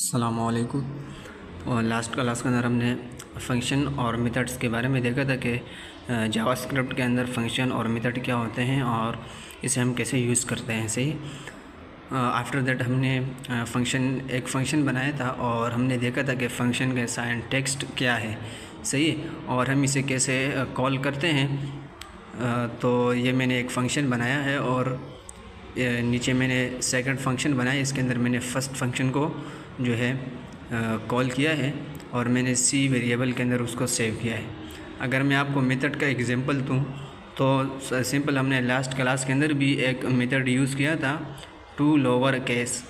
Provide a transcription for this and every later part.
अस्सलामुअलैकुम। और last class के अंदर हमने फंक्शन और मेथड्स के बारे में देखा था कि जावास्क्रिप्ट के अंदर फंक्शन और मेथड क्या होते हैं और इसे हम कैसे यूज़ करते हैं। सही। आफ्टर दैट हमने एक फ़ंक्शन बनाया था और हमने देखा था कि फ़ंक्शन का सिंटैक्स क्या है। सही। और हम इसे कैसे कॉल करते हैं। तो ये मैंने एक फ़ंक्शन बनाया है और नीचे मैंने सेकंड फंक्शन बनाया। इसके अंदर मैंने फ़र्स्ट फंक्शन को जो है कॉल किया है और मैंने सी वेरिएबल के अंदर उसको सेव किया है। अगर मैं आपको मेथड का एग्जांपल दूं तो सिंपल हमने लास्ट क्लास के अंदर भी एक मेथड यूज़ किया था टू लोअर केस।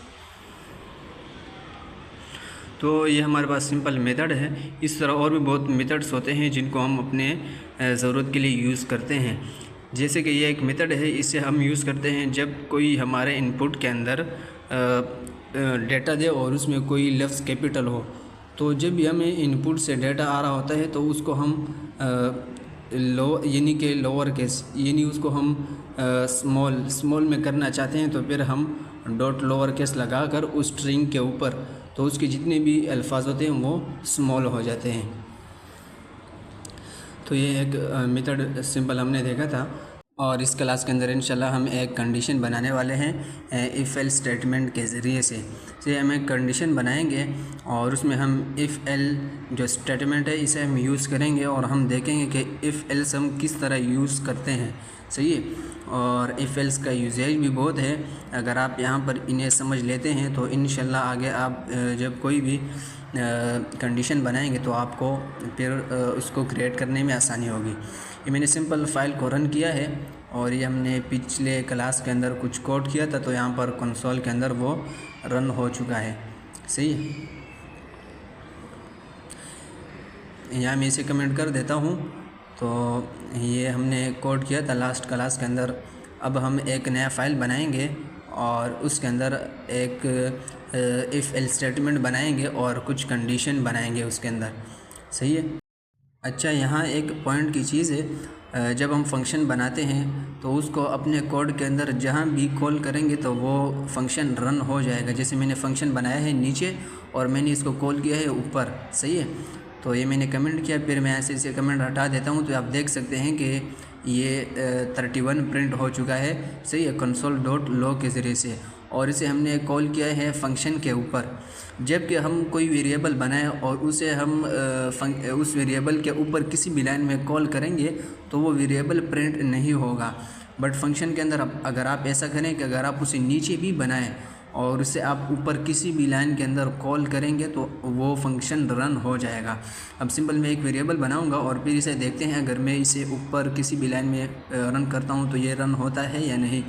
तो ये हमारे पास सिंपल मेथड है। इस तरह और भी बहुत मेथड्स होते हैं जिनको हम अपने ज़रूरत के लिए यूज़ करते हैं। जैसे कि ये एक मेथड है, इसे हम यूज़ करते हैं जब कोई हमारे इनपुट के अंदर डेटा दे और उसमें कोई लफ्ज़ कैपिटल हो। तो जब भी हमें इनपुट से डेटा आ रहा होता है तो उसको हम यानी कि लोअर केस यानी उसको हम स्मॉल में करना चाहते हैं तो फिर हम डॉट लोअर केस लगाकर उस स्ट्रिंग के ऊपर तो उसके जितने भी अल्फाज होते हैं वो स्मॉल हो जाते हैं। तो ये एक मेथड सिंपल हमने देखा था। और इस क्लास के अंदर इंशाल्लाह हम एक कंडीशन बनाने वाले हैं इफ़ एल स्टेटमेंट के ज़रिए से हम एक कंडीशन बनाएंगे और उसमें हम इफ़ एल जो स्टेटमेंट है इसे हम यूज़ करेंगे और हम देखेंगे कि इफ़ एल्स हम किस तरह यूज़ करते हैं। सही है। और इफ़ एल्स का यूजेज भी बहुत है। अगर आप यहाँ पर इन्हें समझ लेते हैं तो इंशाल्लाह आगे आप जब कोई भी कंडीशन बनाएंगे तो आपको फिर उसको क्रिएट करने में आसानी होगी। ये मैंने सिंपल फाइल को रन किया है और ये हमने पिछले क्लास के अंदर कुछ कोड किया था तो यहाँ पर कंसोल के अंदर वो रन हो चुका है। सही है। यहाँ मैं इसे कमेंट कर देता हूँ। तो ये हमने कोड किया था लास्ट क्लास के अंदर। अब हम एक नया फ़ाइल बनाएंगे और उसके अंदर एक इफ़ एल स्टेटमेंट बनाएंगे और कुछ कंडीशन बनाएंगे उसके अंदर। सही है। अच्छा, यहाँ एक पॉइंट की चीज़ है, जब हम फंक्शन बनाते हैं तो उसको अपने कोड के अंदर जहाँ भी कॉल करेंगे तो वो फंक्शन रन हो जाएगा। जैसे मैंने फ़ंक्शन बनाया है नीचे और मैंने इसको कॉल किया है ऊपर। सही है। तो ये मैंने कमेंट किया, फिर मैं ऐसे इसे कमेंट हटा देता हूँ तो आप देख सकते हैं कि ये 31 प्रिंट हो चुका है। सही है, कंसोल डॉट लॉग के ज़रिए से। और इसे हमने कॉल किया है फंक्शन के ऊपर। जबकि हम कोई वेरिएबल बनाएं और उसे हम उस वेरिएबल के ऊपर किसी भी लाइन में कॉल करेंगे तो वो वेरिएबल प्रिंट नहीं होगा। बट फंक्शन के अंदर अगर आप ऐसा करें कि अगर आप उसे नीचे भी बनाएं और उसे आप ऊपर किसी भी लाइन के अंदर कॉल करेंगे तो वो फंक्शन रन हो जाएगा। अब सिंपल मैं एक वेरिएबल बनाऊंगा और फिर इसे देखते हैं अगर मैं इसे ऊपर किसी भी लाइन में रन करता हूं तो ये रन होता है या नहीं।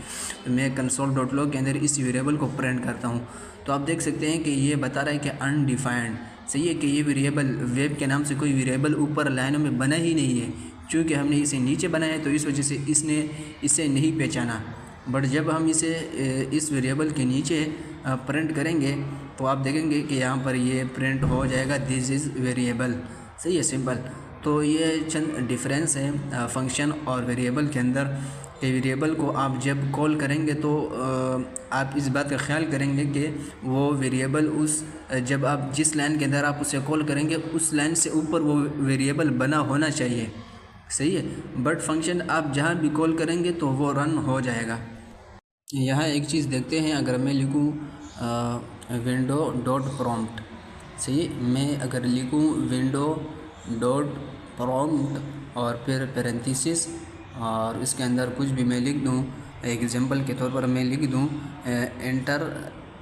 तो मैं कंसोल डॉट लॉग के अंदर इस वेरिएबल को प्रिंट करता हूं तो आप देख सकते हैं कि ये बता रहा है कि अनडिफाइंड। सही है कि ये वेरिएबल वेब के नाम से कोई वेरिएबल ऊपर लाइनों में बना ही नहीं है। चूँकि हमने इसे नीचे बनाया है तो इस वजह से इसने इसे नहीं पहचाना। बट जब हम इसे इस वेरिएबल के नीचे प्रिंट करेंगे तो आप देखेंगे कि यहाँ पर ये प्रिंट हो जाएगा दिस इज़ वेरिएबल। सही है, सिंपल। तो ये चंद डिफरेंस है फंक्शन और वेरिएबल के अंदर कि वेरिएबल को आप जब कॉल करेंगे तो आप इस बात का ख्याल करेंगे कि वो वेरिएबल जब आप जिस लाइन के अंदर आप उसे कॉल करेंगे उस लाइन से ऊपर वो वेरिएबल बना होना चाहिए। सही है। बट फंक्शन आप जहाँ भी कॉल करेंगे तो वो रन हो जाएगा। यहाँ एक चीज़ देखते हैं, अगर मैं लिखूँ विंडो डॉट प्रॉम्प्ट। सही, मैं अगर लिखूँ विंडो डॉट प्रॉम्प्ट और फिर पैरेंथेसिस और इसके अंदर कुछ भी मैं लिख दूँ, एग्जांपल के तौर पर मैं लिख दूँ एंटर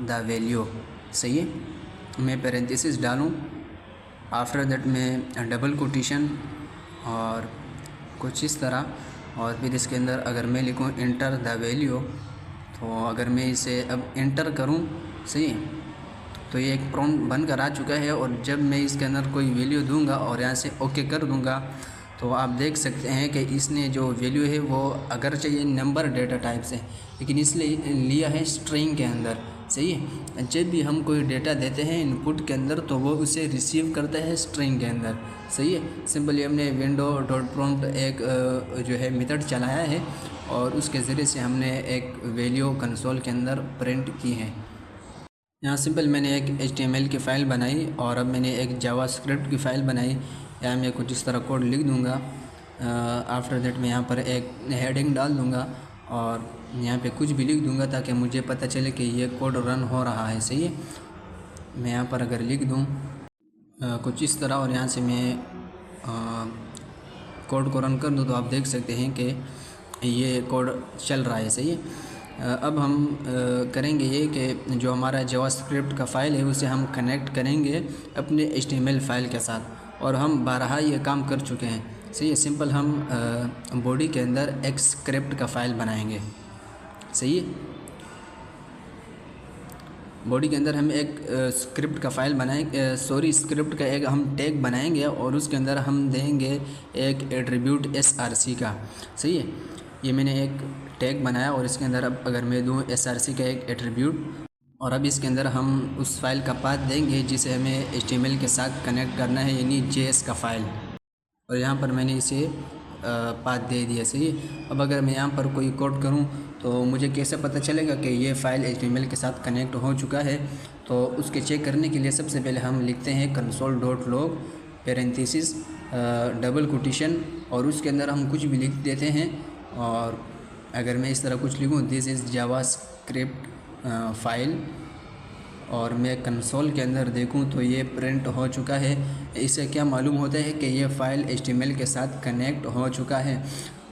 द वैल्यू। सही है, मैं पैरेंथेसिस डालूँ, आफ्टर दैट मैं डबल कोटेशन और कुछ इस तरह, और फिर इसके अंदर अगर मैं लिखूँ एंटर द वैल्यू तो अगर मैं इसे अब एंटर करूं, सही, तो ये एक प्रॉम्प्ट बनकर आ चुका है। और जब मैं इसके अंदर कोई वैल्यू दूंगा और यहाँ से ओके कर दूंगा तो आप देख सकते हैं कि इसने जो वैल्यू है वो अगर चाहिए नंबर डेटा टाइप से, लेकिन इसलिए लिया है स्ट्रिंग के अंदर। सही है। जब भी हम कोई डेटा देते हैं इनपुट के अंदर तो वो उसे रिसीव करता है स्ट्रिंग के अंदर। सही है। सिंपली हमने विंडो डॉट प्रॉम्प्ट एक जो है मेथड चलाया है और उसके ज़रिए से हमने एक वैल्यू कंसोल के अंदर प्रिंट की है। यहाँ सिंपल मैंने एक HTML की फ़ाइल बनाई और अब मैंने एक जावास्क्रिप्ट की फ़ाइल बनाई। यहाँ मैं कुछ इस तरह कोड लिख दूँगा। आफ्टर दैट मैं यहाँ पर एक हेडिंग डाल दूँगा और यहाँ पे कुछ भी लिख दूँगा ताकि मुझे पता चले कि ये कोड रन हो रहा है। सही है, मैं यहाँ पर अगर लिख दूँ कुछ इस तरह और यहाँ से मैं कोड को रन कर दूँ तो आप देख सकते हैं कि ये कोड चल रहा है। सही है, अब हम करेंगे ये कि जो हमारा जावास्क्रिप्ट का फ़ाइल है उसे हम कनेक्ट करेंगे अपने HTML फ़ाइल के साथ, और हम बारहा ये काम कर चुके हैं। सही है, सिंपल हम बॉडी के अंदर एक स्क्रिप्ट का फ़ाइल बनाएंगे। सही है, बॉडी के अंदर हम एक स्क्रिप्ट का फ़ाइल बनाएंगे, स्क्रिप्ट का एक हम टैग बनाएंगे और उसके अंदर हम देंगे एक एट्रीब्यूट src का। सही है, ये मैंने एक टैग बनाया और इसके अंदर अब अगर मैं दूँ src का एक एट्रीब्यूट, और अब इसके अंदर हम उस फाइल का पाथ देंगे जिसे हमें HTML के साथ कनेक्ट करना है, यानी JS का फ़ाइल, और यहाँ पर मैंने इसे पाथ दे दिया। सही है, अब अगर मैं यहाँ पर कोई कोड करूँ तो मुझे कैसे पता चलेगा कि ये फ़ाइल HTML के साथ कनेक्ट हो चुका है? तो उसके चेक करने के लिए सबसे पहले हम लिखते हैं console.log पेरेंथीसिस डबल कोटेशन और उसके अंदर हम कुछ भी लिख देते हैं। और अगर मैं इस तरह कुछ लिखूँ दिस इज़ जावास्क्रिप्ट फ़ाइल और मैं कंसोल के अंदर देखूं तो ये प्रिंट हो चुका है। इससे क्या मालूम होता है कि ये फ़ाइल HTML के साथ कनेक्ट हो चुका है।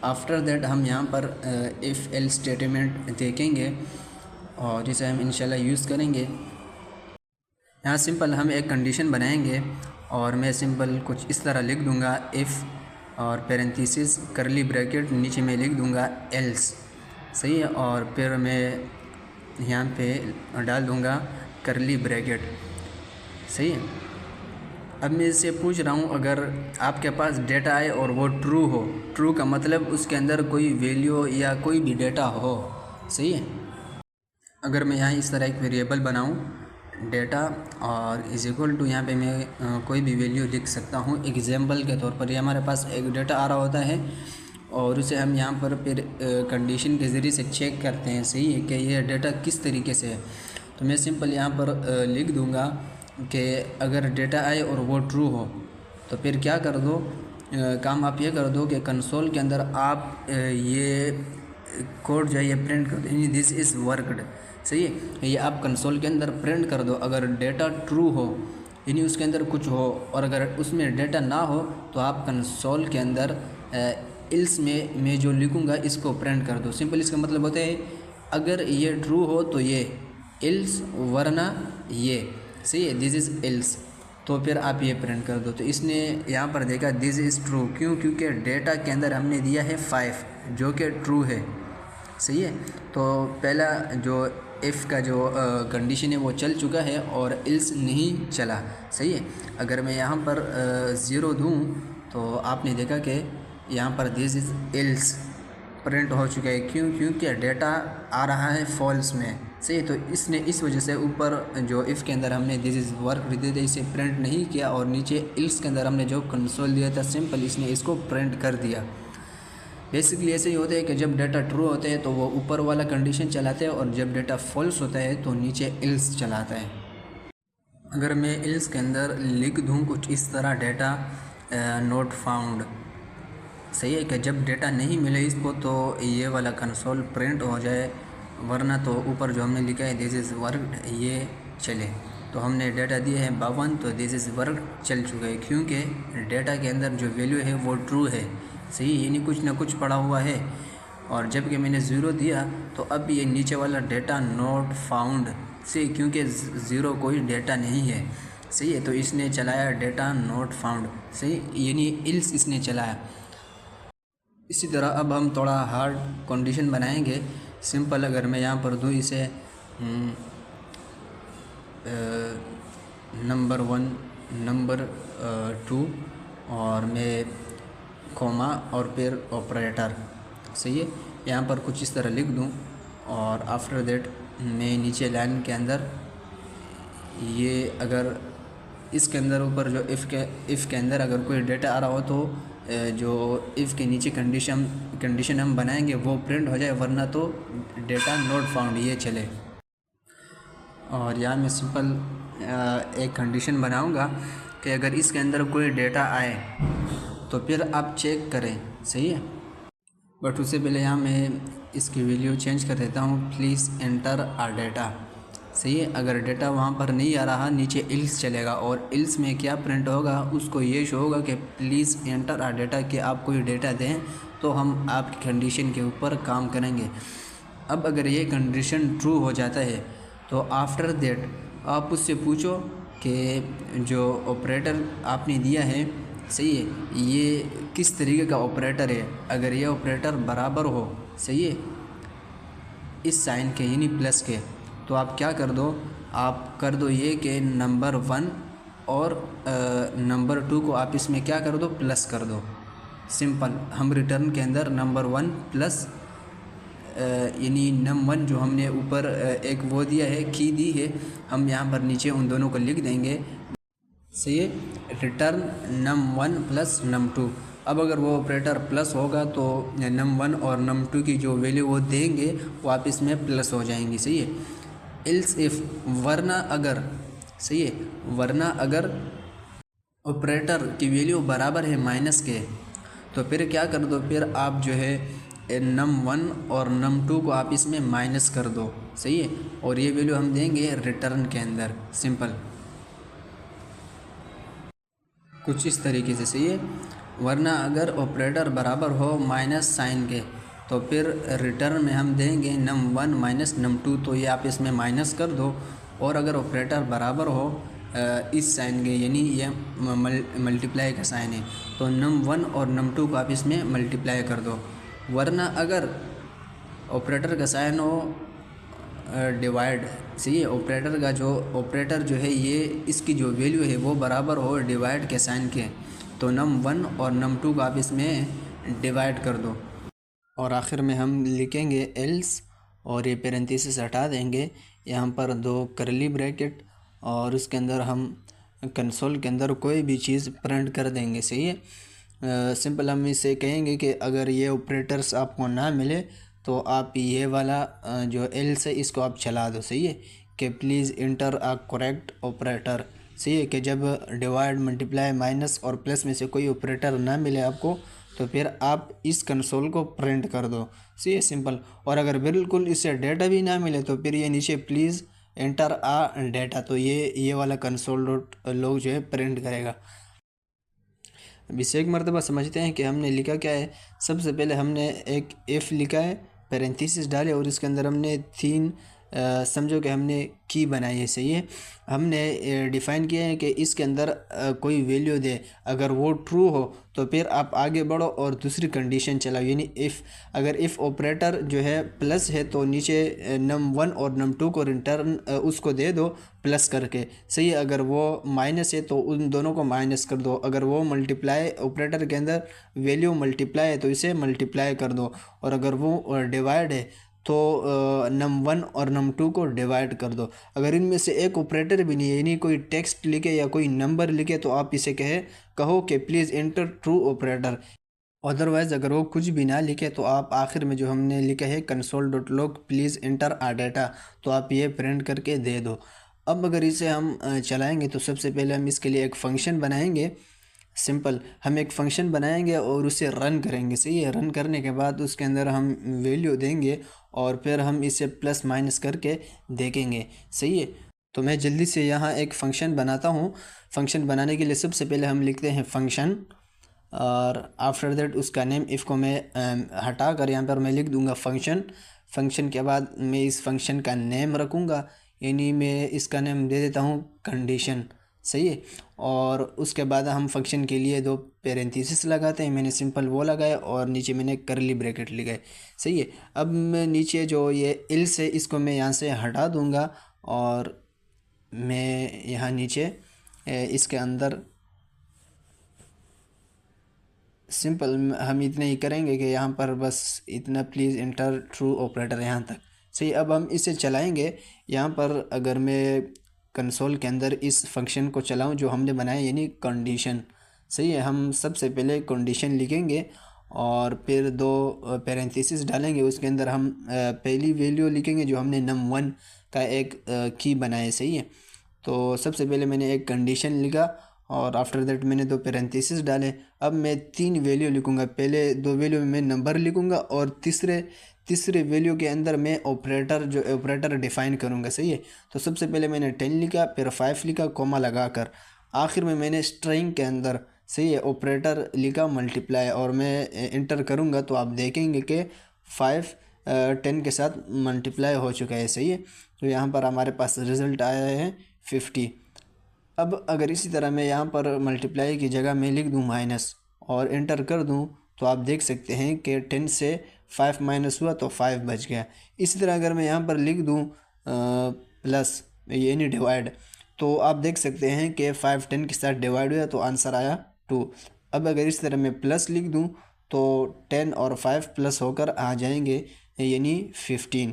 आफ्टर दैट हम यहाँ पर इफ़ एल्स स्टेटमेंट देखेंगे और जिसे हम इंशाल्लाह यूज़ करेंगे। यहाँ सिंपल हम एक कंडीशन बनाएंगे और मैं सिंपल कुछ इस तरह लिख दूँगा इफ़ और पेरेंथीसिस करली ब्रैकेट नीचे में लिख दूँगा एल्स। सही है, और फिर मैं यहाँ पे डाल दूँगा करली ब्रैकेट। सही है, अब मैं इससे पूछ रहा हूँ अगर आपके पास डेटा आए और वो ट्रू हो, ट्रू का मतलब उसके अंदर कोई वैल्यू या कोई भी डेटा हो। सही है, अगर मैं यहाँ इस तरह एक वेरिएबल बनाऊँ डेटा और इज इक्वल टू यहाँ पे मैं कोई भी वैल्यू लिख सकता हूँ। एग्जाम्पल के तौर पर ये हमारे पास एक डेटा आ रहा होता है और उसे हम यहाँ पर फिर कंडीशन के ज़रिए से चेक करते हैं। सही है, कि ये डेटा किस तरीके से है। तो मैं सिंपल यहाँ पर लिख दूँगा कि अगर डेटा आए और वो ट्रू हो तो फिर क्या कर दो, काम आप ये कर दो कि कंसोल के अंदर आप ये कोड जो है ये प्रिंट कर दो, दिस इज़ वर्कड। सही है, ये आप कंसोल के अंदर प्रिंट कर दो। अगर डेटा ट्रू हो यानी उसके अंदर कुछ हो और अगर उसमें डेटा ना हो तो आप कंसोल के अंदर इल्स में मैं जो लिखूँगा इसको प्रिंट कर दो। सिंपल इसका मतलब होता है अगर ये ट्रू हो तो ये, इल्स वरना ये। सही है, दिस इज़ इल्स, तो फिर आप ये प्रिंट कर दो। तो इसने यहाँ पर देखा दिस इज़ ट्रू, क्यों? क्योंकि डेटा के अंदर हमने दिया है 5 जो कि ट्रू है। सही है, तो पहला जो इफ़ का जो कंडीशन है वो चल चुका है और इल्स नहीं चला। सही है, अगर मैं यहाँ पर 0 दूँ तो आपने देखा कि यहाँ पर दिस इज़ इल्स प्रिंट हो चुका है। क्यों? क्योंकि डेटा आ रहा है फॉल्स में। सही है, तो इसने इस वजह से ऊपर जो इफ़ के अंदर हमने दिस इज़ वर्क दे दिया इसे प्रिंट नहीं किया और नीचे इल्स के अंदर हमने जो कंसोल दिया था सिंपल इसने इसको प्रिंट कर दिया। बेसिकली ऐसे ही होता है कि जब डाटा ट्रू होता है तो वो ऊपर वाला कंडीशन चलाते हैं और जब डाटा फॉल्स होता है तो नीचे इल्स चलाता है। अगर मैं इल्स के अंदर लिख दूँ कुछ इस तरह डेटा नॉट फाउंड। सही है, कि जब डेटा नहीं मिले इसको तो ये वाला कंसोल प्रिंट हो जाए, वरना तो ऊपर जो हमने लिखा है दिस इज़ वर्कड ये चले। तो हमने डाटा दिए हैं 52 तो दिस इज़ वर्क चल चुका है क्योंकि डेटा के अंदर जो वैल्यू है वो ट्रू है। सही, यानी कुछ ना कुछ पड़ा हुआ है। और जबकि मैंने 0 दिया तो अब ये नीचे वाला डेटा नॉट फाउंड से, क्योंकि 0 कोई डेटा नहीं है। सही है, तो इसने चलाया डेटा नॉट फाउंड। सही, यानी इल्स इसने चलाया। इसी तरह अब हम थोड़ा हार्ड कंडीशन बनाएंगे। सिंपल अगर मैं यहाँ पर दूँ इसे नंबर 1 नंबर 2 और मैं कोमा और फिर ऑपरेटर। सही है, यहाँ पर कुछ इस तरह लिख दूँ और आफ्टर दैट मैं नीचे लाइन के अंदर ये अगर इसके अंदर ऊपर जो इफ़ के अंदर अगर कोई डेटा आ रहा हो तो जो इफ़ के नीचे कंडीशन हम बनाएंगे वो प्रिंट हो जाए, वरना तो डेटा नॉट फाउंड ये चले। और यहाँ मैं सिंपल एक कंडीशन बनाऊंगा कि अगर इसके अंदर कोई डेटा आए तो फिर आप चेक करें, सही है। बट उससे पहले यहाँ मैं इसकी वैल्यू चेंज कर देता हूँ, प्लीज़ एंटर आर डेटा, सही है। अगर डेटा वहाँ पर नहीं आ रहा, नीचे इल्स चलेगा और इल्स में क्या प्रिंट होगा, उसको ये शो होगा कि प्लीज़ एंटर आर डेटा, कि आप कोई डेटा दें तो हम आपकी कंडीशन के ऊपर काम करेंगे। अब अगर ये कंडीशन ट्रू हो जाता है तो आफ्टर दैट आप उससे पूछो कि जो ऑपरेटर आपने दिया है, सही है, ये किस तरीके का ऑपरेटर है। अगर ये ऑपरेटर बराबर हो, सही है, इस साइन के यानी प्लस के, तो आप क्या कर दो, आप कर दो ये कि नंबर 1 और नंबर 2 को आप इसमें क्या कर दो, प्लस कर दो। सिंपल, हम रिटर्न के अंदर नंबर 1 प्लस यानी num1 जो हमने ऊपर एक वो दिया है, की दी है, हम यहाँ पर नीचे उन दोनों को लिख देंगे, सही है। Return num1 plus num2। अब अगर वो ऑपरेटर प्लस होगा तो num1 और num2 की जो वैल्यू वो देंगे वो आप इसमें प्लस हो जाएंगी, सही है। एल्स इफ़, वरना अगर, सही है, वरना अगर ऑपरेटर की वैल्यू बराबर है माइनस के, तो फिर क्या कर दो, फिर आप जो है num1 और num2 को आप इसमें माइनस कर दो, सही है, और ये वैल्यू हम देंगे रिटर्न के अंदर, सिंपल, कुछ इस तरीके से, सही है। वरना अगर ऑपरेटर बराबर हो माइनस साइन के, तो फिर रिटर्न में हम देंगे num1 माइनस num2, तो ये आप इसमें माइनस कर दो। और अगर ऑपरेटर बराबर हो इस साइन के, यानी ये मल्टीप्लाई का साइन है, तो num1 और num2 को आप इसमें मल्टीप्लाई कर दो। वरना अगर ऑपरेटर का साइन हो डिवाइड, सही है, ऑपरेटर जो है ये इसकी जो वैल्यू है वो बराबर हो डिवाइड के साइन के, तो num1 और num2 को आप इसमें डिवाइड कर दो। और आखिर में हम लिखेंगे एल्स, और ये पेरेंथीसिस हटा देंगे, यहाँ पर 2 करली ब्रैकेट, और उसके अंदर हम कंसोल के अंदर कोई भी चीज़ प्रिंट कर देंगे, सही है। सिंपल हम इसे कहेंगे कि अगर ये ऑपरेटर्स आपको ना मिले तो आप ये वाला जो एल्स है इसको आप चला दो, सही है, कि please inter a correct operator, सही है, कि जब डिवाइड मल्टीप्लाई माइनस और प्लस में से कोई ऑपरेटर ना मिले आपको, तो फिर आप इस कंसोल को प्रिंट कर दो, सही है, सिंपल। और अगर बिल्कुल इससे डेटा भी ना मिले तो फिर ये नीचे प्लीज़ एंटर आ डेटा, तो ये वाला कंसोल डॉट लॉग जो है प्रिंट करेगा। अब इसे एक मरतबा समझते हैं कि हमने लिखा क्या है। सबसे पहले हमने एक इफ़ लिखा है, पैरेंथेसिस डाले, और इसके अंदर हमने 3 समझो कि हमने की बनाई है, सही है। हमने डिफ़ाइन किया है कि इसके अंदर कोई वैल्यू दे, अगर वो ट्रू हो तो फिर आप आगे बढ़ो और दूसरी कंडीशन चलाओ, यानी इफ़, अगर इफ़ ऑपरेटर जो है प्लस है तो नीचे num1 और num2 को रिटर्न उसको दे दो प्लस करके, सही है। अगर वो माइनस है तो उन दोनों को माइनस कर दो। अगर वो मल्टीप्लाई ऑपरेटर के अंदर वैल्यू मल्टीप्लाई है तो इसे मल्टीप्लाई कर दो। और अगर वो डिवाइड है तो num1 और num2 को डिवाइड कर दो। अगर इनमें से एक ऑपरेटर भी नहीं है, यानी कोई टेक्स्ट लिखे या कोई नंबर लिखे, तो आप इसे कहो कि please enter true operator. Otherwise अगर वो कुछ भी ना लिखे तो आप आखिर में जो हमने लिखा है console dot log please enter a data, तो आप ये प्रिंट करके दे दो। अब अगर इसे हम चलाएंगे तो सबसे पहले हम इसके लिए एक फ़ंक्शन बनाएंगे। सिंपल, हम एक फ़ंक्शन बनाएंगे और उसे रन करेंगे, सही है। रन करने के बाद उसके अंदर हम वैल्यू देंगे और फिर हम इसे प्लस माइनस करके देखेंगे, सही है। तो मैं जल्दी से यहाँ एक फ़ंक्शन बनाता हूँ। फ़ंक्शन बनाने के लिए सबसे पहले हम लिखते हैं फ़ंक्शन, और आफ्टर दैट उसका नेम इफ़ को मैं हटा कर यहाँ पर मैं लिख दूँगा फ़ंक्शन। फ़ंक्शन के बाद मैं इस फ़ंक्शन का नेम रखूँगा, यानी मैं इसका नेम दे देता हूँ कंडीशन, सही है। और उसके बाद हम फंक्शन के लिए 2 पैरेंथेसिस लगाते हैं, मैंने सिंपल वो लगाया और नीचे मैंने करली ब्रैकेट लगाए, सही है। अब मैं नीचे जो ये एल्स है इसको मैं यहाँ से हटा दूँगा, और मैं यहाँ नीचे इसके अंदर सिंपल हम इतने ही करेंगे कि यहाँ पर बस इतना प्लीज़ एंटर ट्रू ऑपरेटर यहाँ तक, सही। अब हम इसे चलाएंगे। यहाँ पर अगर मैं कंसोल के अंदर इस फंक्शन को चलाऊँ जो हमने बनाया, यानी कंडीशन, सही है। हम सबसे पहले कंडीशन लिखेंगे और फिर 2 पैरेंथेसिस डालेंगे। उसके अंदर हम पहली वैल्यू लिखेंगे जो हमने num1 का एक की बनाए। सही है, तो सबसे पहले मैंने एक कंडीशन लिखा और आफ्टर दैट मैंने दो पैरेंथेसिस डाले। अब मैं 3 वैल्यू लिखूँगा, पहले 2 वैल्यू में मैं नंबर लिखूँगा और तीसरे वैल्यू के अंदर मैं ऑपरेटर डिफ़ाइन करूँगा। सही है, तो सबसे पहले मैंने 10 लिखा, फिर 5 लिखा कोमा लगाकर, आखिर में मैंने स्ट्रिंग के अंदर, सही है, ऑपरेटर लिखा मल्टीप्लाई, और मैं इंटर करूँगा तो आप देखेंगे कि 5 10 के साथ मल्टीप्लाई हो चुका है। सही है, तो यहाँ पर हमारे पास रिज़ल्ट आया है 50। अब अगर इसी तरह मैं यहाँ पर मल्टीप्लाई की जगह में लिख दूँ माइनस और इंटर कर दूँ तो आप देख सकते हैं कि 10 से 5 माइनस हुआ तो 5 बच गया। इसी तरह अगर मैं यहाँ पर लिख दूँ प्लस यानी डिवाइड, तो आप देख सकते हैं कि 5 10 के साथ डिवाइड हुआ तो आंसर आया 2। अब अगर इस तरह मैं प्लस लिख दूँ तो 10 और 5 प्लस होकर आ जाएंगे यानी 15।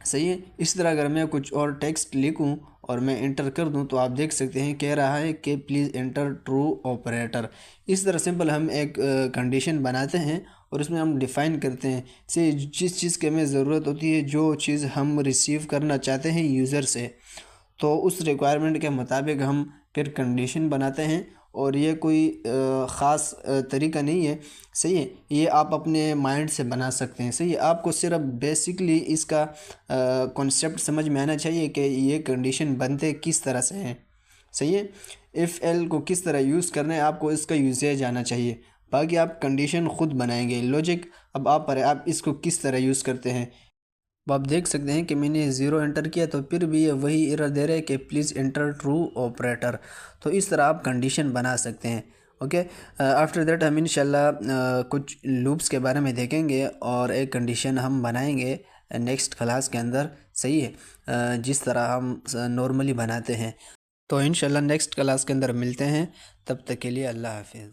सही है, इस तरह अगर मैं कुछ और टेक्स्ट लिखूं और मैं इंटर कर दूं तो आप देख सकते हैं कह रहा है कि प्लीज़ इंटर ट्रू ऑपरेटर। इस तरह सिंपल हम एक कंडीशन बनाते हैं और उसमें हम डिफ़ाइन करते हैं से जिस चीज़ की हमें ज़रूरत होती है, जो चीज़ हम रिसीव करना चाहते हैं यूज़र से, तो उस रिक्वायरमेंट के मुताबिक हम फिर कंडीशन बनाते हैं। और ये कोई ख़ास तरीका नहीं है। सही है, ये आप अपने माइंड से बना सकते हैं। सही है, आपको सिर्फ बेसिकली इसका कॉन्सेप्ट समझ में आना चाहिए कि ये कंडीशन बनते किस तरह से हैं। सही है, इफ़ एल को किस तरह यूज़ करना है आपको इसका यूसेज आना चाहिए, बाकी आप कंडीशन ख़ुद बनाएंगे। लॉजिक अब आप पर है, आप इसको किस तरह यूज़ करते हैं। अब आप देख सकते हैं कि मैंने ज़ीरो एंटर किया तो फिर भी ये वही एरर दे रहा है कि प्लीज़ एंटर ट्रू ऑपरेटर। तो इस तरह आप कंडीशन बना सकते हैं। ओके, आफ्टर दैट हम इंशाल्लाह कुछ लूप्स के बारे में देखेंगे और एक कंडीशन हम बनाएंगे नेक्स्ट क्लास के अंदर। सही है, जिस तरह हम नॉर्मली बनाते हैं। तो इंशाल्लाह नेक्स्ट क्लास के अंदर मिलते हैं, तब तक के लिए अल्लाह हाफिज़।